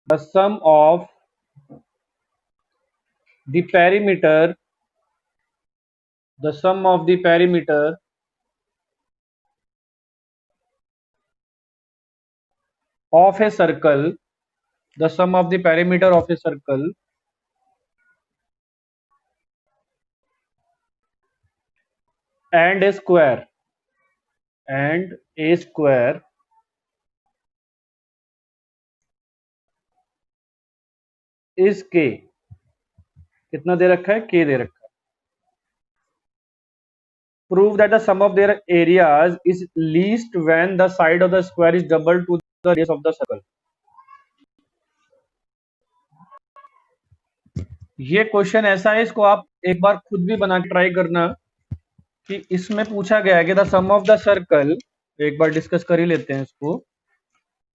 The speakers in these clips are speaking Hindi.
the sum of the perimeter of a circle, the sum of the perimeter of a circle and a square is k. कितना दे रखा है? k दे रखा है. Prove that the sum of their areas is least when the side of the square is double to the radius of the circle. ये क्वेश्चन ऐसा है, इसको आप एक बार खुद भी बना के ट्राई करना कि इसमें पूछा गया है कि the sum of the circle, एक बार डिस्कस कर ही लेते हैं इसको.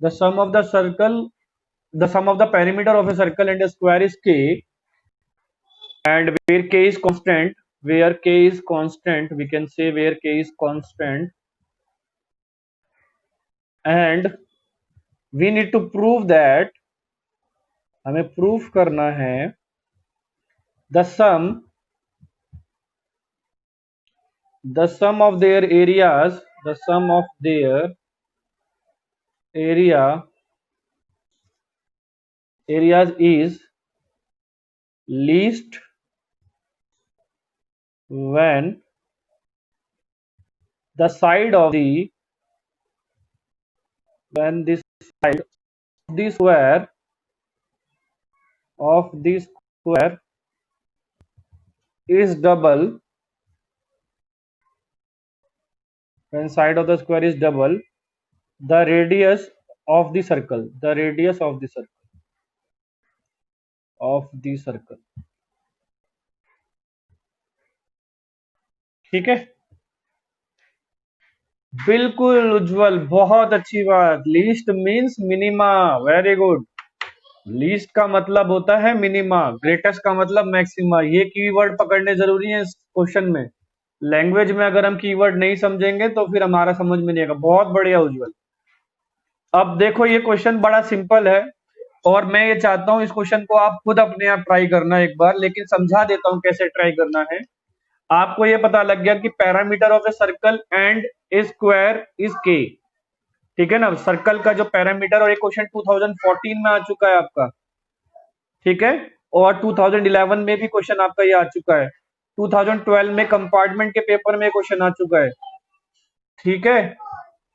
The sum of the circle, the sum of the perimeter of a circle and a square is k, and where k is constant, we can say where k is constant, and we need to prove that, हमें प्रूफ करना है the sum of their areas, the sum of their areas is least when the side of the side of the square is double, when side of the square is double the radius of the circle, ठीक है. बिल्कुल उज्जवल, बहुत अच्छी बात. Least means minima. Very good. Least का मतलब होता है मिनिमा, ग्रेटेस्ट का मतलब मैक्सिमा. ये कीवर्ड पकड़ने जरूरी है इस क्वेश्चन में. लैंग्वेज में अगर हम कीवर्ड नहीं समझेंगे तो फिर हमारा समझ में नहीं आएगा. बहुत बढ़िया उज्जवल. अब देखो ये क्वेश्चन बड़ा सिंपल है और मैं ये चाहता हूं इस क्वेश्चन को आप खुद अपने आप ट्राई करना एक बार, लेकिन समझा देता हूं कैसे ट्राई करना है. आपको ये पता लग गया कि parameter of a circle and a square is k. ठीक है ना. सर्कल का जो पैरामीटर, और ये क्वेश्चन 2014 में आ चुका है आपका. ठीक है. और 2011 में भी क्वेश्चन आपका ये आ चुका है. 2012 में कंपार्टमेंट के पेपर में क्वेश्चन आ चुका है. ठीक है.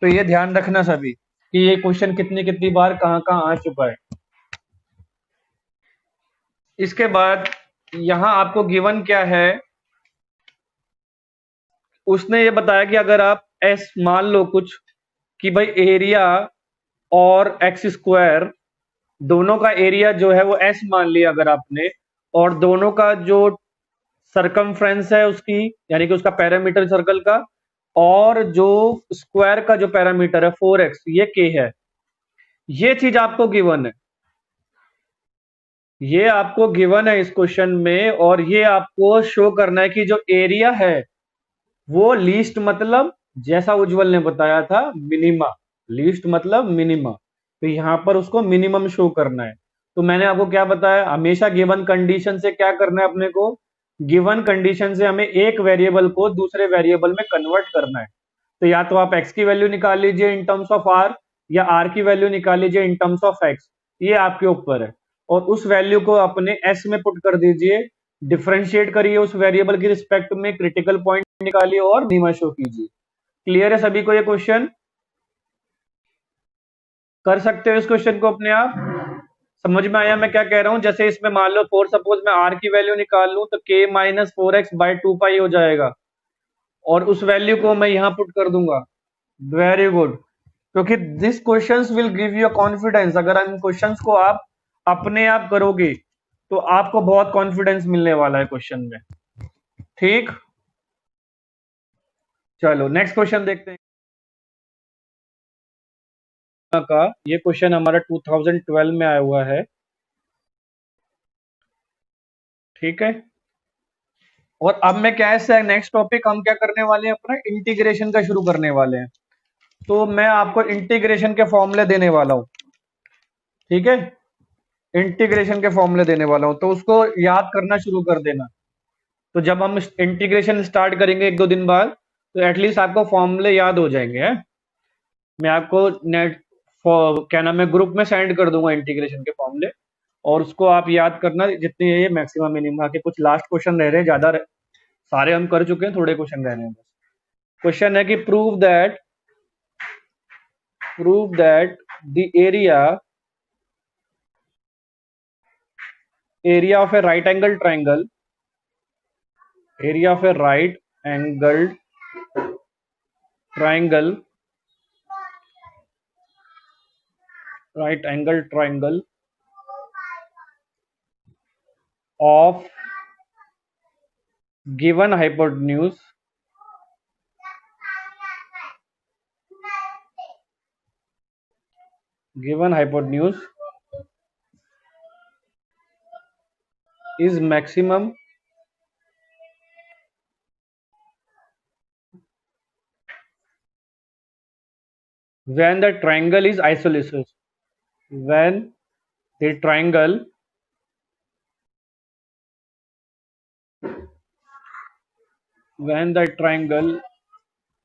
तो ये ध्यान रखना सभी कि ये क्वेश्चन कितनी बार कहां आ चुका है. इसके बाद यहां आपको गिवन क्या है, उसने ये बताया कि अगर आप s मान लो कुछ कि भाई एरिया और एक्स स्क्वायर दोनों का एरिया जो है वो s मान लिया अगर आपने, और दोनों का जो सरकमफ्रेंस है उसकी, यानी कि उसका पैरामीटर सर्कल का, और जो स्क्वायर का जो पैरामीटर है 4x, ये k है. ये चीज आपको गिवन है, ये आपको गिवन है इस क्वेश्चन में. और ये आपको शो करना है कि जो एरिया है वो लीस्ट मतलब जैसा उज्जवल ने बताया था मिनिमा, लीस्ट मतलब मिनिमा. तो यहां पर उसको मिनिमम शो करना है. तो मैंने आपको क्या बताया, हमेशा गिवन कंडीशन से क्या करना है अपने को, गिवन कंडीशन से हमें एक वेरिएबल को दूसरे वेरिएबल में कन्वर्ट करना है. तो या तो आप x की वैल्यू निकाल लीजिए इन टर्म्स ऑफ r, या r की वैल्यू निकाल लीजिए इन टर्म्स ऑफ x. ये आपके ऊपर है. और उस वैल्यू को अपने s में पुट कर दीजिए, डिफरेंशिएट करिए उस वेरिएबल की रिस्पेक्ट में, क्रिटिकल पॉइंट निकालिए और मिनिमा शो कीजिए. क्लियर है सभी को? ये क्वेश्चन कर सकते हो इस क्वेश्चन को अपने आप. समझ में आया मैं क्या कह रहा हूं? जैसे इसमें मान लो फॉर सपोज मैं r की वैल्यू निकाल लूं तो k माइनस 4x बाई 2 हो जाएगा, और उस वैल्यू को मैं यहां पुट कर दूंगा. Very good. क्योंकि this questions will give you confidence. अगर इन क्वेश्चंस को आप अपने आप करोगे तो आपको बहुत कॉन्फिडेंस मिलने वाला है क्वेश्चन में. ठीक, चलो नेक्स्ट क्वेश्चन देखते हैं. का ये क्वेश्चन हमारा 2012 में आया हुआ है. ठीक है. और अब मैं क्या है, नेक्स्ट टॉपिक हम क्या करने वाले हैं, अपना इंटीग्रेशन का शुरू करने वाले हैं. तो मैं आपको इंटीग्रेशन के फॉर्मूले देने वाला हूं. ठीक है. इंटीग्रेशन के फॉर्मूले देने वाला हूं, तो उसको याद करना शुरू कर देना। तो जब हम इंटीग्रेशन स्टार्ट करेंगे एक दो दिन बाद, तो एटलीस्ट आपको फॉर्मूले याद हो जाएंगे। है, मैं आपको नेट क्या नाम है ग्रुप में सेंड कर दूंगा इंटीग्रेशन के फॉर्मूले, और उसको आप याद करना जितने ये मैक्सिमम मिनिमम के कुछ लास्ट क्वेश्चन रह रहे हैं, ज्यादा सारे हम कर चुके हैं, थोड़े क्वेश्चन रह रहे हैं बस। क्वेश्चन है कि prove that the area of A right angle triangle area of a triangle right angle triangle of given hypotenuse is maximum when the triangle is isosceles. When the triangle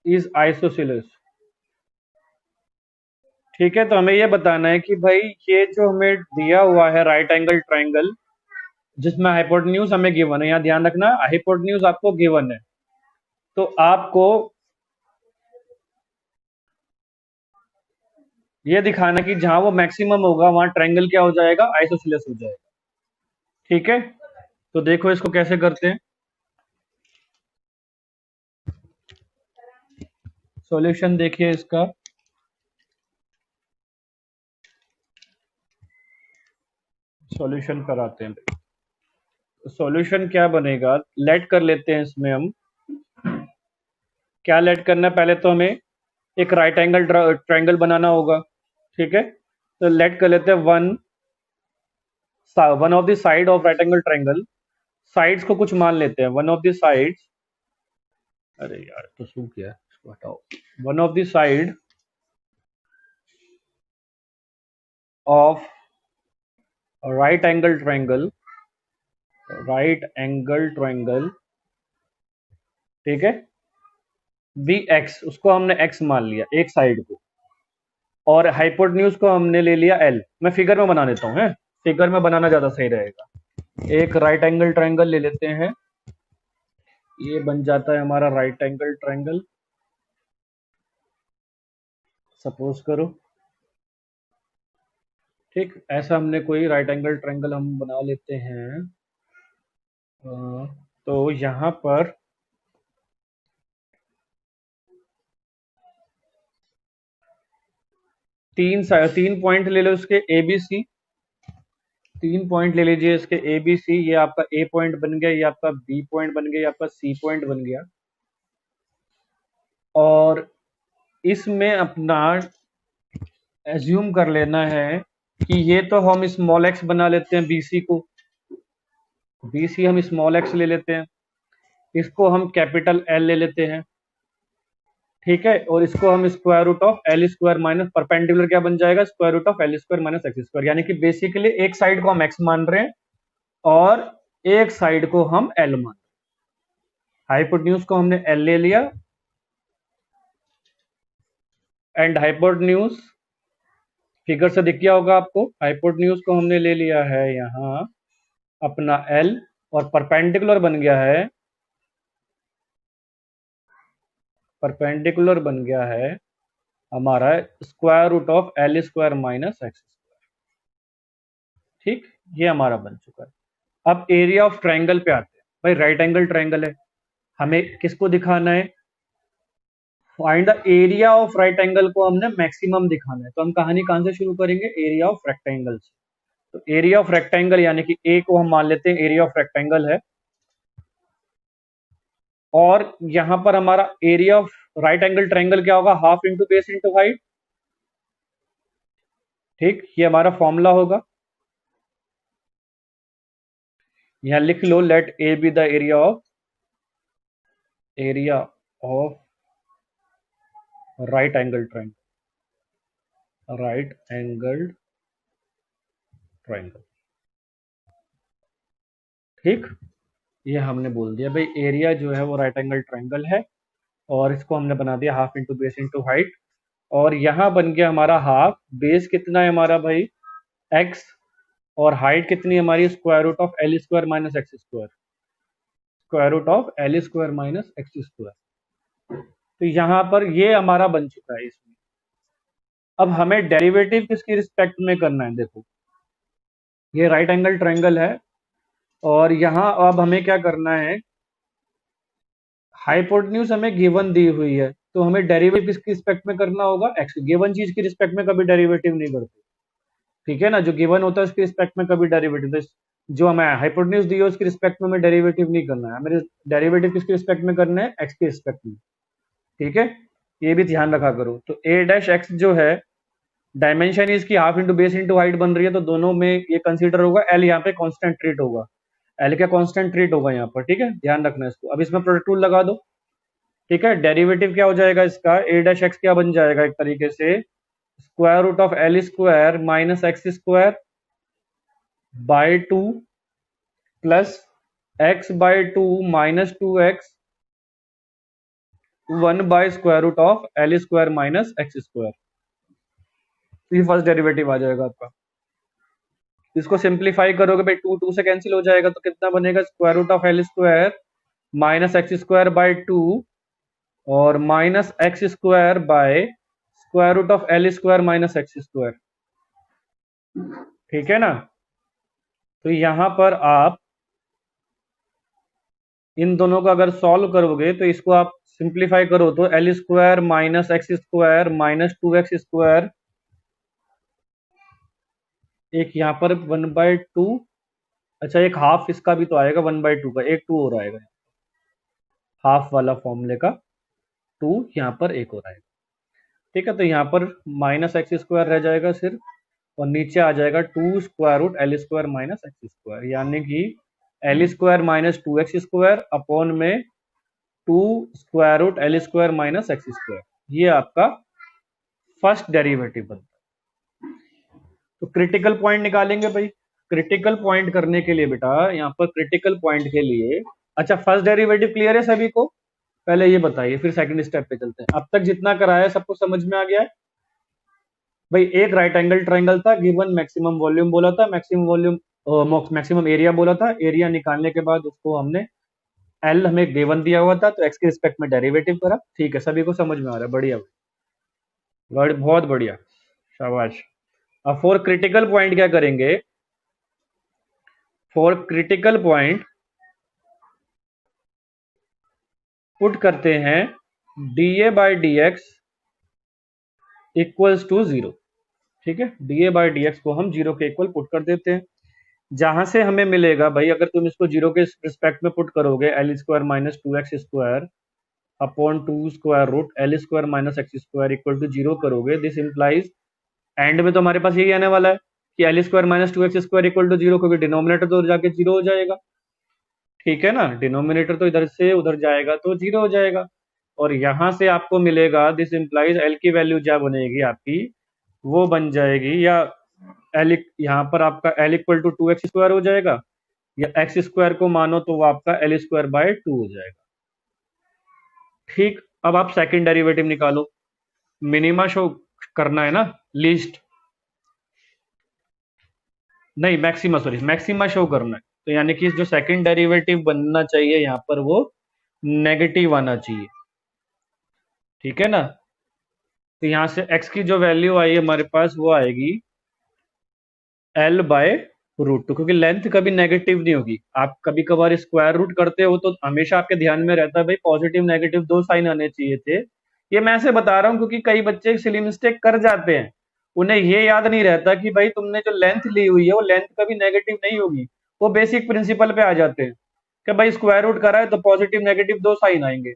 is isosceles. ठीक है, तो हमें ये बताना है कि भाई ये जो हमें दिया हुआ है राइट एंगल ट्राइंगल जिसमें हाइपोटेन्यूज हमें गिवन है, यहाँ ध्यान रखना हाइपोटेन्यूज आपको गिवन है, तो आपको ये दिखाना कि जहां वो मैक्सिमम होगा वहां ट्रायंगल क्या हो जाएगा, आइसोसेलेस हो जाएगा। ठीक है, तो देखो इसको कैसे करते हैं। सॉल्यूशन देखिए इसका, सॉल्यूशन कराते हैं। सॉल्यूशन क्या बनेगा, लेट कर लेते हैं इसमें हम। क्या लेट करना है, पहले तो हमें एक राइट एंगल ट्रायंगल बनाना होगा। ठीक है, तो लेट कर लेते हैं one of the side of right angle triangle, sides को कुछ मान लेते हैं। वन ऑफ द साइड्स, अरे यार तो सूख गया, इसको हटाओ। One of the side of right angle triangle, ठीक है, बी एक्स, उसको हमने एक्स मान लिया एक साइड को, और हाइपोटेन्यूज को हमने ले लिया एल। मैं फिगर में बना देता हूँ, है फिगर में बनाना ज्यादा सही रहेगा। एक राइट एंगल ट्रायंगल ले लेते हैं, ये बन जाता है हमारा राइट एंगल ट्रायंगल, सपोज करो। ठीक, ऐसा हमने कोई राइट एंगल ट्रायंगल हम बना लेते हैं। तो यहां पर तीन पॉइंट ले लो इसके ए बी सी, तीन पॉइंट ले लीजिए इसके ए बी सी। ये आपका ए पॉइंट बन गया, ये आपका बी पॉइंट बन गया, ये आपका सी पॉइंट बन गया। और इसमें अपना एज्यूम कर लेना है कि ये तो हम स्मॉल एक्स बना लेते हैं, बीसी को, बीसी हम स्मॉल एक्स ले लेते हैं, इसको हम कैपिटल एल ले लेते हैं। ठीक है, और इसको हम square root of L square minus perpendicular क्या बन जाएगा, square root of L square minus X square. यानी कि बेसिकली एक साइड को हम एक्स मान रहे हैं और एक साइड को हम एल मान रहे हैं। हाइपोटेन्यूज को हमने एल ले लिया, एंड हाइपोटेन्यूज फिगर से दिख गया होगा आपको, हाइपोटेन्यूज को हमने ले लिया है यहाँ अपना एल, और परपेंडिकुलर बन गया है, परपेंडिकुलर बन गया है हमारा square root of L square minus X square. ठीक, ये हमारा बन चुका है। अब एरिया ऑफ ट्रायंगल पे आते हैं। भाई राइट एंगल ट्रायंगल है, हमें किसको दिखाना है, find the area of right angle को हमने मैक्सिमम दिखाना है। तो हम कहानी कहां से शुरू करेंगे, एरिया ऑफ रेक्टेंगल से। तो एरिया ऑफ रेक्टेंगल यानी कि ए को हम मान लेते हैं एरिया ऑफ रेक्टेंगल है, और यहां पर हमारा area of right angle triangle क्या होगा, half into base into height. ठीक, ये हमारा फॉर्मूला होगा, यहां लिख लो, let A be the area of right angle triangle, right angle triangle. ठीक, ये हमने बोल दिया भाई एरिया जो है वो राइट एंगल ट्रायंगल है, और इसको हमने बना दिया half into base into height, और यहाँ बन गया हमारा हाफ, बेस कितना है हमारा भाई एक्स, और हाइट कितनी है हमारी square root of L square minus X square, square root of L square minus X square. तो यहाँ पर ये हमारा बन चुका है इसमें। अब हमें डेरिवेटिव किसकी रिस्पेक्ट में करना है, देखो ये राइट एंगल ट्रायंगल है, और यहाँ अब हमें क्या करना है, हाइपोटेन्यूज हमें गिवन दी हुई है, तो हमें डेरिवेटिव किसकी रिस्पेक्ट में करना होगा, एक्स। गिवन चीज की रिस्पेक्ट में कभी डेरिवेटिव नहीं करते, ठीक है ना, जो गिवन होता है उसकी रिस्पेक्ट में कभी डेरिवेटिव, तो जो हमें हाइपोटेन्यूज दी है उसकी रिस्पेक्ट में हमें डेरिवेटिव नहीं करना है, हमें डेरिवेटिव किसकी रिस्पेक्ट में करना है, एक्स की रिस्पेक्ट में, ठीक है, ये भी ध्यान रखा करो। तो ए डैश एक्स जो है डायमेंशन इसकी half into base into height बन रही है, तो दोनों में ये कंसीडर होगा, एल यहाँ पे कांस्टेंट ट्रीट होगा, एल का कांस्टेंट ट्रीट होगा यहाँ पर, ठीक है, ध्यान रखना है इसको। अब इसमें प्रोडक्ट रूल लगा दो, ठीक है, डेरिवेटिव क्या हो जाएगा इसका, ए डैश एक्स क्या बन जाएगा एक तरीके से square root of L square minus X square by 2 plus X by 2 minus 2x 1 by square root of L square minus X square. ये फर्स्ट डेरिवेटिव आ जाएगा आपका। इसको सिंप्लीफाई करोगे भाई, 2 2 से कैंसिल हो जाएगा, तो कितना बनेगा, square root of L square minus X square by 2 और minus X square by square root of L square minus X square, ठीक है ना। तो यहां पर आप इन दोनों को अगर सॉल्व करोगे तो इसको आप सिंप्लीफाई करो तो L square minus X square minus 2x square, एक यहाँ पर 1/2, अच्छा एक हाफ इसका भी तो आएगा 1/2 का, एक 2 और आएगा, हाफ वाला फॉर्मूले का 2 यहाँ पर एक और आएगा, ठीक है। तो यहाँ पर माइनस एक्स स्क्वायर रह जाएगा सिर्फ, और नीचे आ जाएगा 2 square root L square minus X square, यानी कि L square minus 2x square upon में 2 square root L square minus X square, ये आपका फर्स्ट डेरिवेटिव बनता है। तो क्रिटिकल पॉइंट निकालेंगे भाई, क्रिटिकल पॉइंट करने के लिए बेटा यहाँ पर क्रिटिकल पॉइंट के लिए, अच्छा फर्स्ट डेरिवेटिव क्लियर है सभी को, पहले ये बताइए फिर सेकंड स्टेप पे चलते हैं। अब तक जितना कराया है सबको समझ में आ गया है भाई। एक राइट एंगल ट्रायंगल था, गिवन मैक्सिमम वॉल्यूम बोला था, मैक्सिमम वॉल्यूम मैक्सिमम एरिया बोला था, एरिया निकालने के बाद उसको हमने एल हमें गिवन दिया हुआ था, तो एक्स के रिस्पेक्ट में डेरिवेटिव करा, ठीक है, सभी को समझ में आ रहा है, बढ़िया वर्ड, बहुत बढ़िया, शाबाश। अब फॉर क्रिटिकल पॉइंट क्या करेंगे, फॉर क्रिटिकल पॉइंट पुट करते हैं D A by D X equals to 0, ठीक है, D A by D X को हम 0 के इक्वल पुट कर देते हैं, जहां से हमें मिलेगा भाई, अगर तुम इसको 0 के रिस्पेक्ट में पुट करोगे, L square minus 2x square upon 2 square root L square minus X square equal to 0 करोगे, दिस इंप्लाइज एंड में तो हमारे पास यही आने वाला है कि L square minus 2x square equal to 0, क्योंकि डिनोमिनेटर तो जाके 0 हो जाएगा, ठीक है ना, डिनोमिनेटर तो इधर से उधर जाएगा तो 0 हो जाएगा, और यहां से आपको मिलेगा, दिस इंप्लाइज एल की वैल्यू क्या बनेगी आपकी, वो बन जाएगी, या एल यहाँ पर आपका L equal to 2x square हो जाएगा, या एक्स स्क्वायर को मानो तो वो आपका एल स्क्वायर बाय 2 हो जाएगा, ठीक। अब आप सेकंड डेरिवेटिव निकालो, मिनिमा शो करना है ना, लीस्ट नहीं मैक्सिमा, सॉरी मैक्सिमा शो करना है, तो यानी कि जो सेकंड डेरिवेटिव बनना चाहिए यहाँ पर वो नेगेटिव आना चाहिए, ठीक है ना। तो यहां से x की जो वैल्यू आई हमारे पास वो आएगी l बाय रूट 2, क्योंकि लेंथ कभी नेगेटिव नहीं होगी, आप कभी कभार स्क्वायर रूट करते हो तो हमेशा आपके ध्यान में रहता है भाई पॉजिटिव नेगेटिव दो साइन आने चाहिए थे, ये मैं ऐसे बता रहा हूं क्योंकि कई बच्चे सिली मिस्टेक कर जाते हैं, उन्हें ये याद नहीं रहता कि भाई तुमने जो लेंथ ली हुई है वो लेंथ कभी नेगेटिव नहीं होगी, वो बेसिक प्रिंसिपल पे आ जाते हैं कि भाई स्क्वायर रूट करा है तो पॉजिटिव नेगेटिव दो साइन आएंगे,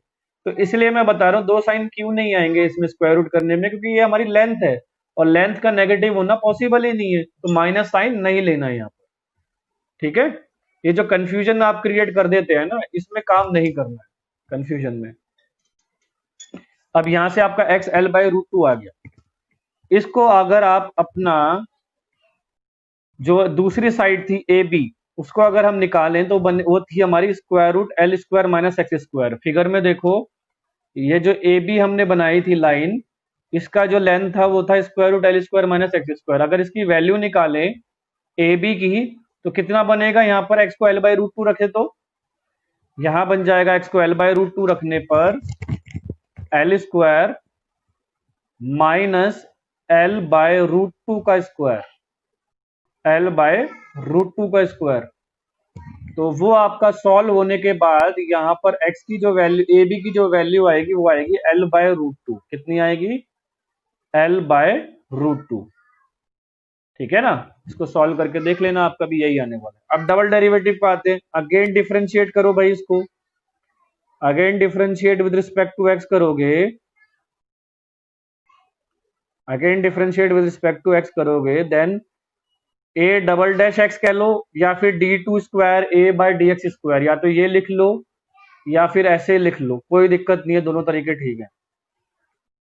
तो इसलिए मैं बता रहा हूँ दो साइन क्यों नहीं आएंगे इसमें स्क्वायर रूट करने में, क्योंकि ये हमारी लेंथ है और लेंथ का नेगेटिव होना पॉसिबल ही नहीं है, तो माइनस साइन नहीं लेना है यहाँ पर, ठीक है। ये जो कंफ्यूजन आप क्रिएट कर देते हैं ना, इसमें काम नहीं करना है कंफ्यूजन में। अब यहां से आपका एक्स एल बाई रूट 2 आ गया, इसको अगर आप अपना जो दूसरी साइड थी ए बी, उसको अगर हम निकालें तो वो थी हमारी square root L square minus X square. Figure में देखो, ये जो ए बी हमने बनाई थी लाइन, इसका जो लेंथ था वो था square root L square minus X square. अगर इसकी वैल्यू निकालें ए बी की, तो कितना बनेगा? यहाँ पर एक्स को एल बाई रूट टू रखे तो यहाँ बन जाएगा एक्स को एल बाई रूट टू रखने पर L square minus L by root two का square, L by root two का स्क्वायर। तो वो आपका सॉल्व होने के बाद यहाँ पर x की जो वैल्यू, ए बी की जो वैल्यू आएगी वो आएगी l बाय रूट टू। कितनी आएगी? l by root two. ठीक है ना? इसको सॉल्व करके देख लेना, आपका भी यही आने वाला है। अब डबल डेरिवेटिव पे आते हैं। अगेन डिफरेंशिएट करो भाई इसको, again differentiate with respect to x करोगे, again differentiate with respect to x करोगे, then A double dash X कह लो या फिर D two square A by D X square, या तो ये लिख लो या फिर ऐसे लिख लो, कोई दिक्कत नहीं है, दोनों तरीके ठीक है।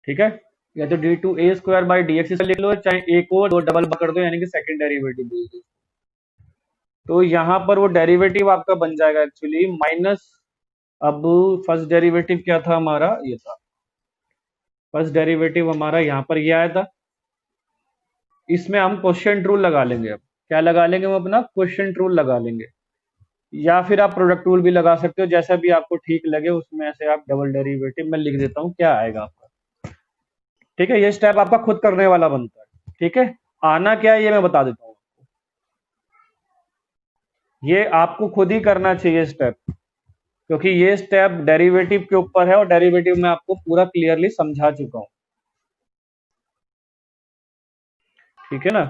ठीक है, या तो D two A square by D X लिख लो, चाहे ए को दो डबल कर दो, यानी कि सेकंड डेरिवेटिव बोल दो। तो यहाँ पर वो डेरिवेटिव आपका बन जाएगा एक्चुअली माइनस, अब फर्स्ट डेरिवेटिव क्या था हमारा? ये था फर्स्ट डेरिवेटिव हमारा, यहाँ पर ये आया था। इसमें हम क्वेश्चन रूल लगा लेंगे। अब क्या लगा लेंगे? हम अपना क्वेश्चन रूल लगा लेंगे, या फिर आप प्रोडक्ट रूल भी लगा सकते हो, जैसा भी आपको ठीक लगे। उसमें से आप डबल डेरिवेटिव में लिख देता हूँ क्या आएगा आपका। ठीक है, ये स्टेप आपका खुद करने वाला बनता है। ठीक है, आना क्या है ये मैं बता देता हूँ, ये आपको खुद ही करना चाहिए स्टेप, क्योंकि ये स्टेप डेरिवेटिव के ऊपर है और डेरिवेटिव में आपको पूरा क्लियरली समझा चुका हूं। ठीक है ना?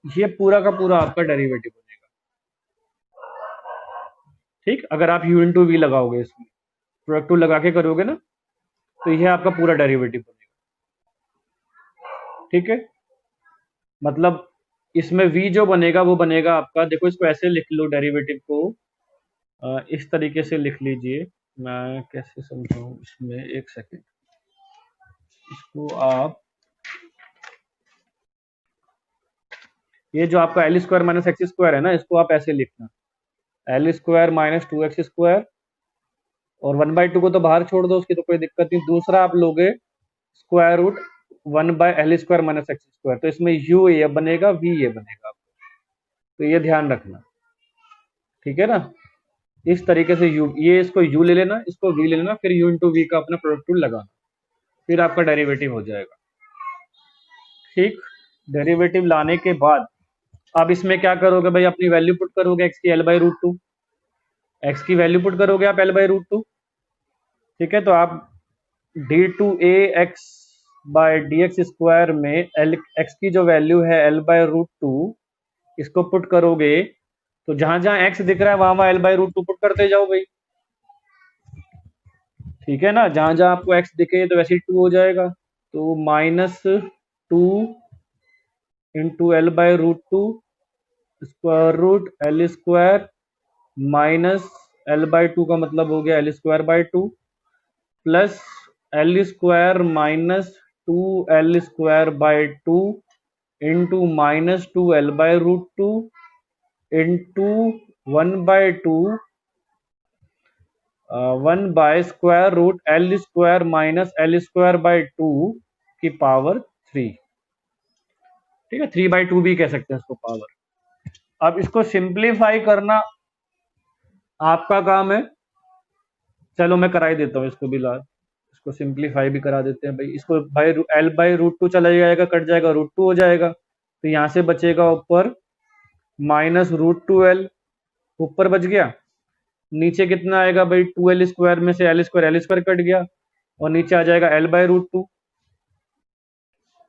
ये पूरा का पूरा आपका डेरिवेटिव बनेगा। ठीक, अगर आप u इंटू वी लगाओगे, इसमें प्रोडक्ट टू लगा के करोगे ना, तो ये आपका पूरा डेरिवेटिव बनेगा। ठीक है, मतलब इसमें v जो बनेगा वो बनेगा आपका, देखो इसको ऐसे लिख लो डेरिवेटिव को, इस तरीके से लिख लीजिए। मैं कैसे समझाऊं इसमें, एक सेकेंड। इसको आप, ये जो आपका L square minus X square है ना, इसको आप ऐसे लिखना, L square minus to x square, और वन बाई टू को तो बाहर छोड़ दो, उसकी तो कोई दिक्कत नहीं। दूसरा आप लोगे square root one by L square minus X square, तो इसमें यू ये बनेगा, वी ये बनेगा आपको, तो ये ध्यान रखना। ठीक है ना? इस तरीके से यू, ये इसको यू ले लेना, इसको वी ले लेना, फिर यू इंटू वी का अपना प्रोडक्ट रूल लगाना, फिर आपका डेरिवेटिव हो जाएगा। ठीक, डेरिवेटिव लाने के बाद अब इसमें क्या करोगे भाई? अपनी वैल्यू पुट करोगे, एक्स की एल बाई रूट टू, एक्स की वैल्यू पुट करोगे आप एल बाई रूट टू। ठीक है, तो आप D two A X by D X square में एल एक्स की जो वैल्यू है एल बाय रूट टू, इसको पुट करोगे, तो जहां जहां एक्स दिख रहा है वहां वहां L by root two put करते जाओ भाई। ठीक है ना? जहां जहां आपको एक्स दिखे तो वैसे ही टू हो जाएगा, तो minus two into L by root two square root L square minus L by two का मतलब हो गया L square by two, plus L square minus two L square by two into minus two L by root two into one by two, one by square root L square minus L square by two की पावर थ्री। ठीक है, थ्री बाई टू भी कह सकते हैं इसको पावर। अब इसको सिंप्लीफाई करना आपका काम है, चलो मैं करा ही देता हूँ इसको भी, लाल इसको सिंप्लीफाई भी करा देते हैं भाई। इसको by L by root two चला जाएगा, कट जाएगा, रूट टू हो जाएगा, तो यहाँ से बचेगा ऊपर माइनस रूट टू एल, ऊपर बच गया। नीचे कितना आएगा भाई? टू एल स्क्वायर में से एल स्क्वायर कट गया, और नीचे आ जाएगा L by root two,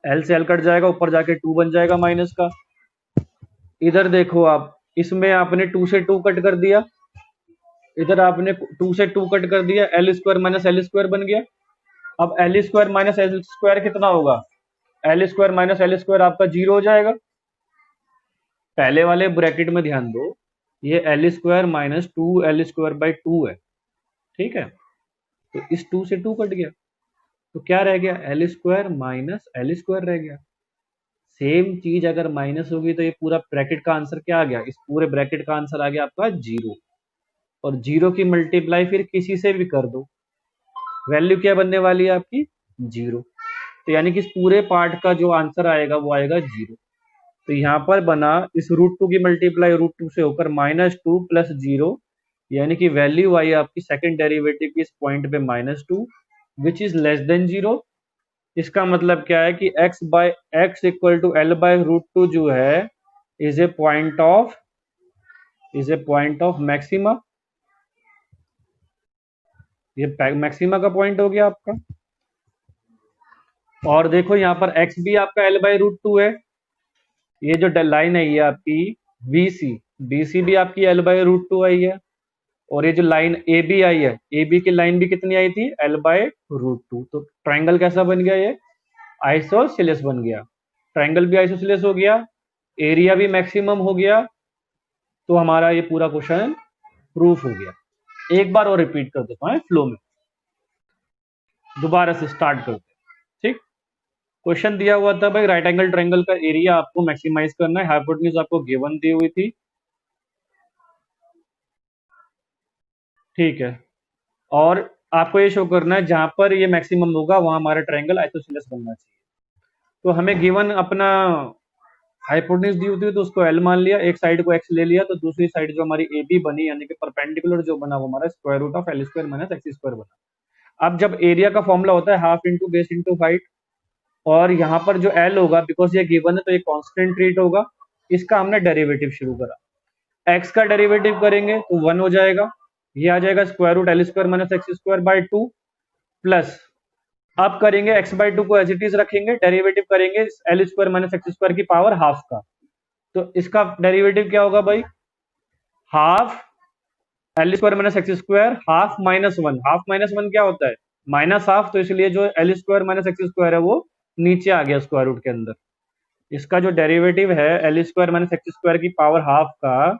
L से एल कट जाएगा, ऊपर जाके टू बन जाएगा माइनस का। इधर देखो आप, इसमें आपने टू से टू कट कर दिया, इधर आपने टू से टू कट कर दिया, L square minus L square बन गया। अब L square minus L square कितना होगा? L square minus L square आपका जीरो हो जाएगा। पहले वाले ब्रैकेट में ध्यान दो, ये L square minus 2 L² by 2 है, ठीक है। तो इस 2 से 2 कट गया, तो क्या रह गया, L square minus L square रह गया। सेम चीज अगर माइनस होगी तो ये पूरा ब्रैकेट का आंसर क्या आ गया, इस पूरे ब्रैकेट का आंसर आ गया आपका 0। और 0 की मल्टीप्लाई फिर किसी से भी कर दो, वैल्यू क्या बनने वाली है आपकी 0। तो यानी कि इस पूरे पार्ट का जो आंसर आएगा वो आएगा 0। तो यहाँ पर बना इस √2 की मल्टीप्लाई √2 से होकर -2 प्लस 0, यानी कि वैल्यू आई आपकी सेकंड डेरिवेटिव की इस पॉइंट पे -2 विच इज लेस देन 0। इसका मतलब क्या है कि x इक्वल टू L/√2 जो है is a point of maxima. ये मैक्सिमा का पॉइंट हो गया आपका। और देखो यहाँ पर x भी आपका L/√2 है, ये जो लाइन है ये आपकी BC भी आपकी L/√2 आई है, और ये जो लाइन AB आई है, AB की लाइन भी कितनी आई थी, L/√2। तो ट्राइंगल कैसा बन गया, ये आइसोसेलेस बन गया। ट्राइंगल भी आइसोसेलेस हो गया, एरिया भी मैक्सिमम हो गया। तो हमारा ये पूरा क्वेश्चन प्रूफ हो गया। एक बार और रिपीट कर देता हूँ फ्लो में, दोबारा से स्टार्ट करते हैं, ठीक। क्वेश्चन दिया हुआ था भाई, राइट एंगल ट्रायंगल का एरिया आपको मैक्सिमाइज करना है, हाइपोटेन्यूज आपको गिवन दी हुई थी, ठीक है। और आपको ये शो करना है जहां पर ये मैक्सिमम होगा वहां हमारा ट्रायंगल आइसोसेलेस बनना चाहिए। तो हमें गिवन अपना हाइपोटेन्यूज दी होती है तो उसको एल मान लिया, एक साइड को एक्स ले लिया, तो दूसरी साइड जो हमारी ए बी बनी यानी कि परपेंडिकुलर जो बना वो हमारा square root of L square minus X square बना। अब जब एरिया का फॉर्मूला होता है half into base into height, और यहाँ पर जो एल होगा बिकॉज ये गिवन है तो ये कांस्टेंट रेट होगा, इसका हमने डेरिवेटिव शुरू करा। एक्स का डेरिवेटिव करेंगे तो 1 हो जाएगा, ये आ जाएगा square root L square minus X square by 2 plus, अब करेंगे x/2 को एज इट इज रखेंगे, डेरिवेटिव करेंगे L square minus X square की पावर हाफ का। तो इसका डेरिवेटिव क्या होगा भाई, half L square minus X square half -1। Half -1 क्या होता है, माइनस हाफ, तो इसलिए जो L square minus X square है वो नीचे आ गया स्क्वायर रूट के अंदर। इसका जो डेरिवेटिव है L square minus X square की पावर हाफ का,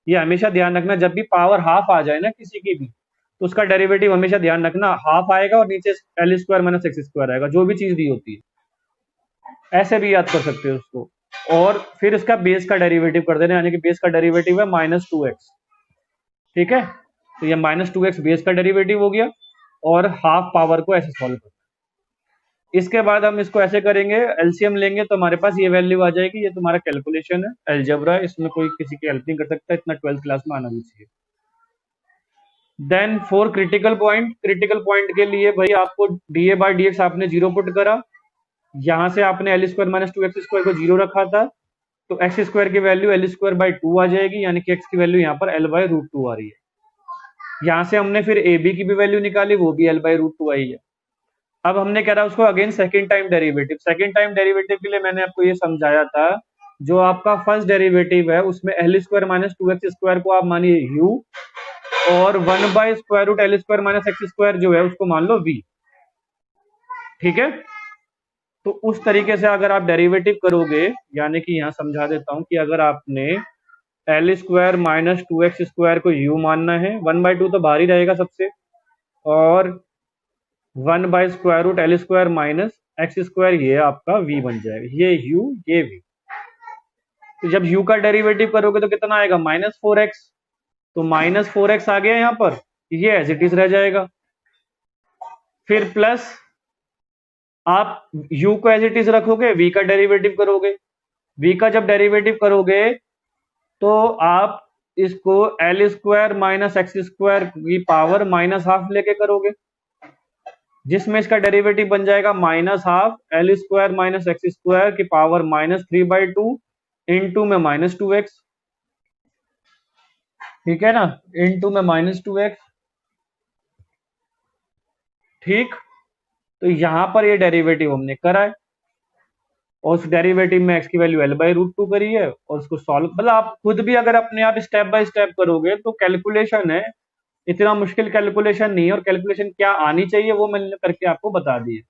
ये हमेशा ध्यान रखना जब भी पावर हाफ आ जाए ना किसी की भी, तो उसका डेरिवेटिव हमेशा ध्यान रखना हाफ आएगा और नीचे L square minus X square आएगा, जो भी चीज दी होती है। ऐसे भी याद कर सकते हो उसको। और फिर इसका बेस का डेरिवेटिव कर देना, यानी कि बेस का डेरिवेटिव है -2x, ठीक है। तो ये -2x बेस का डेरिवेटिव हो गया, और हाफ पावर को ऐसे सॉल्व करना। इसके बाद हम इसको ऐसे करेंगे, एलसीएम लेंगे तो हमारे पास ये वैल्यू आ जाएगी। ये तुम्हारा कैलकुलेशन है, अलजेब्रा है, इसमें कोई किसी की हेल्प नहीं कर सकता, इतना 12th क्लास में आना भी चाहिए। देन फॉर क्रिटिकल पॉइंट के लिए भाई आपको dA/dx आपने 0 पुट करा, यहां से आपने L square minus 2x square को 0 रखा था, तो एक्स स्क्वायर की वैल्यू एल स्क्वायर बाई 2 आ जाएगी, यानी कि एक्स की वैल्यू यहाँ पर L/√2 आ रही है। यहां से हमने फिर ए बी की भी वैल्यू निकाली, वो भी L/√2 आई है। अब हमने कह रहा उसको अगेन सेकंड टाइम डेरिवेटिव के लिए मैंने आपको ये समझाया था, जो आपका फर्स्ट डेरिवेटिव है उसमें L square minus 2x square को आप मानिए u, और 1/√L² माइनस एक्स स्क्वायर जो है उसको मान लो v, ठीक है। तो उस तरीके से अगर आप डेरिवेटिव करोगे, यानी कि यहां समझा देता हूं कि अगर आपने L square minus 2x square को u मानना है, 1/2 तो बाहर ही रहेगा सबसे, और 1/√L square minus X square ये आपका v बन जाएगा, ये u ये v। तो जब u का डेरिवेटिव करोगे तो कितना आएगा, -4x। तो -4x आ गया यहाँ पर, ये एज इट इज रह जाएगा। फिर प्लस आप u को एज इट इज रखोगे, v का डेरिवेटिव करोगे, v का जब डेरिवेटिव करोगे तो आप इसको L square minus X square की पावर -12 लेके करोगे, जिसमें इसका डेरिवेटिव बन जाएगा -12 L square minus X square की पावर -3/2 इंटू में -2x, ठीक है ना, इंटू में -2x, ठीक। तो यहां पर ये डेरिवेटिव हमने करा है, और उस डेरिवेटिव में x की वैल्यू L/√2 करी है, और उसको सॉल्व, मतलब आप खुद भी अगर अपने आप स्टेप बाय स्टेप करोगे तो कैलकुलेशन है, इतना मुश्किल कैलकुलेशन नहीं है। और कैलकुलेशन क्या आनी चाहिए वो मैंने करके आपको बता दी है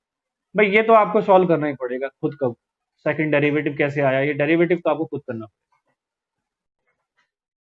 भाई, ये तो आपको सॉल्व करना ही पड़ेगा खुद का। सेकंड डेरिवेटिव कैसे आया, ये डेरिवेटिव तो आपको खुद करना पड़ेगा।